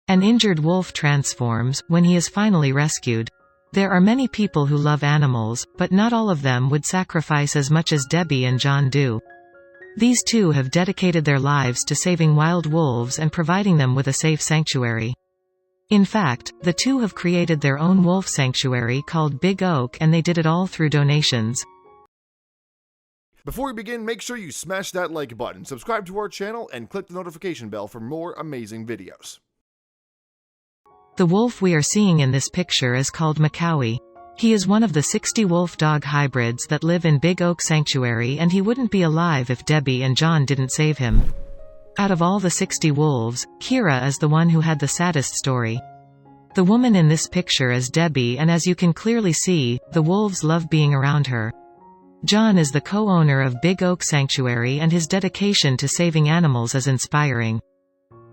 An injured wolf transforms, when he is finally rescued. There are many people who love animals, but not all of them would sacrifice as much as Debbie and John do. These two have dedicated their lives to saving wild wolves and providing them with a safe sanctuary. In fact, the two have created their own wolf sanctuary called Big Oak, and they did it all through donations. Before we begin, make sure you smash that like button, subscribe to our channel, and click the notification bell for more amazing videos. The wolf we are seeing in this picture is called Macawi. He is one of the 60 wolf-dog hybrids that live in Big Oak Sanctuary, and he wouldn't be alive if Debbie and John didn't save him. Out of all the 60 wolves, Kira is the one who had the saddest story. The woman in this picture is Debbie, and as you can clearly see, the wolves love being around her. John is the co-owner of Big Oak Sanctuary, and his dedication to saving animals is inspiring.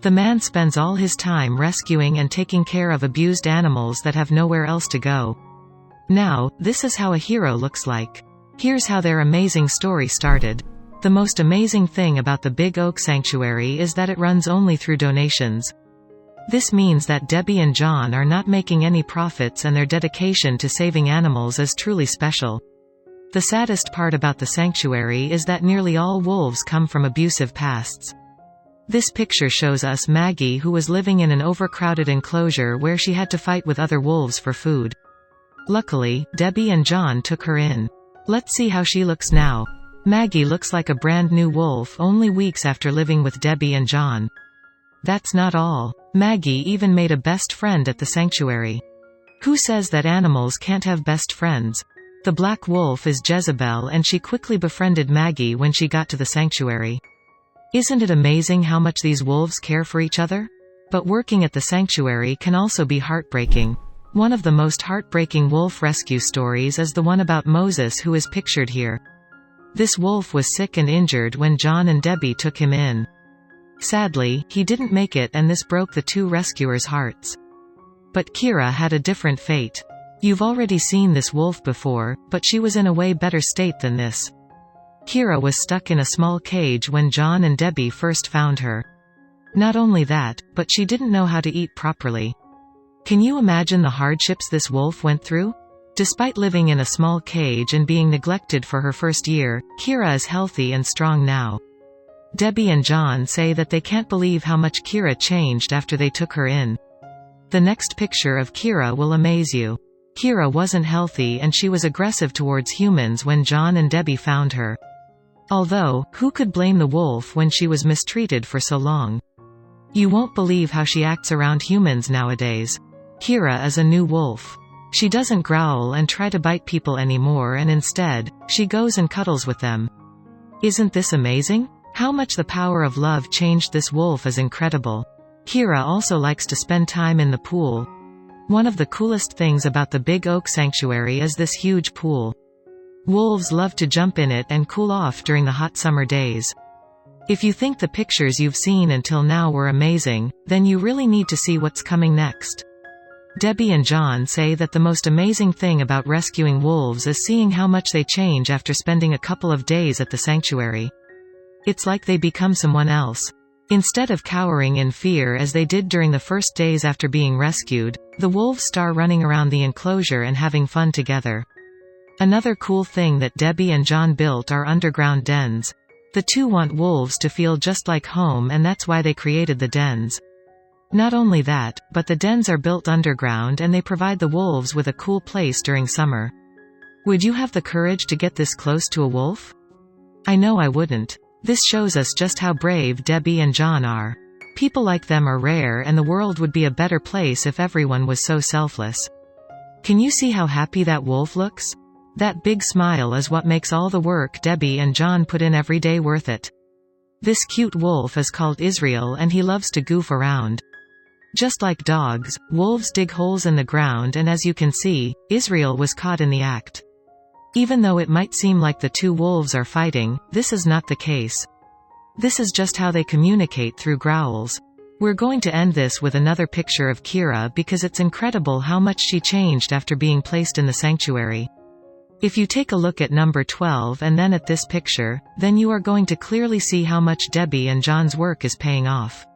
The man spends all his time rescuing and taking care of abused animals that have nowhere else to go. Now, this is how a hero looks like. Here's how their amazing story started. The most amazing thing about the Big Oak Sanctuary is that it runs only through donations. This means that Debbie and John are not making any profits, and their dedication to saving animals is truly special. The saddest part about the sanctuary is that nearly all wolves come from abusive pasts. This picture shows us Maggie, who was living in an overcrowded enclosure where she had to fight with other wolves for food. Luckily, Debbie and John took her in. Let's see how she looks now. Maggie looks like a brand new wolf only weeks after living with Debbie and John. That's not all. Maggie even made a best friend at the sanctuary. Who says that animals can't have best friends? The black wolf is Jezebel, and she quickly befriended Maggie when she got to the sanctuary. Isn't it amazing how much these wolves care for each other? But working at the sanctuary can also be heartbreaking. One of the most heartbreaking wolf rescue stories is the one about Moses, who is pictured here. This wolf was sick and injured when John and Debbie took him in. Sadly, he didn't make it, and this broke the two rescuers' hearts. But Kira had a different fate. You've already seen this wolf before, but she was in a way better state than this. Kira was stuck in a small cage when John and Debbie first found her. Not only that, but she didn't know how to eat properly. Can you imagine the hardships this wolf went through? Despite living in a small cage and being neglected for her first year, Kira is healthy and strong now. Debbie and John say that they can't believe how much Kira changed after they took her in. The next picture of Kira will amaze you. Kira wasn't healthy, and she was aggressive towards humans when John and Debbie found her. Although, who could blame the wolf when she was mistreated for so long? You won't believe how she acts around humans nowadays. Kira is a new wolf. She doesn't growl and try to bite people anymore, and instead, she goes and cuddles with them. Isn't this amazing? How much the power of love changed this wolf is incredible. Kira also likes to spend time in the pool. One of the coolest things about the Big Oak Sanctuary is this huge pool. Wolves love to jump in it and cool off during the hot summer days. If you think the pictures you've seen until now were amazing, then you really need to see what's coming next. Debbie and John say that the most amazing thing about rescuing wolves is seeing how much they change after spending a couple of days at the sanctuary. It's like they become someone else. Instead of cowering in fear as they did during the first days after being rescued, the wolves start running around the enclosure and having fun together. Another cool thing that Debbie and John built are underground dens. The two want wolves to feel just like home, and that's why they created the dens. Not only that, but the dens are built underground, and they provide the wolves with a cool place during summer. Would you have the courage to get this close to a wolf? I know I wouldn't. This shows us just how brave Debbie and John are. People like them are rare, and the world would be a better place if everyone was so selfless. Can you see how happy that wolf looks? That big smile is what makes all the work Debbie and John put in every day worth it. This cute wolf is called Israel, and he loves to goof around. Just like dogs, wolves dig holes in the ground, and as you can see, Israel was caught in the act. Even though it might seem like the two wolves are fighting, this is not the case. This is just how they communicate, through growls. We're going to end this with another picture of Kira because it's incredible how much she changed after being placed in the sanctuary. If you take a look at number 12 and then at this picture, then you are going to clearly see how much Debbie and John's work is paying off.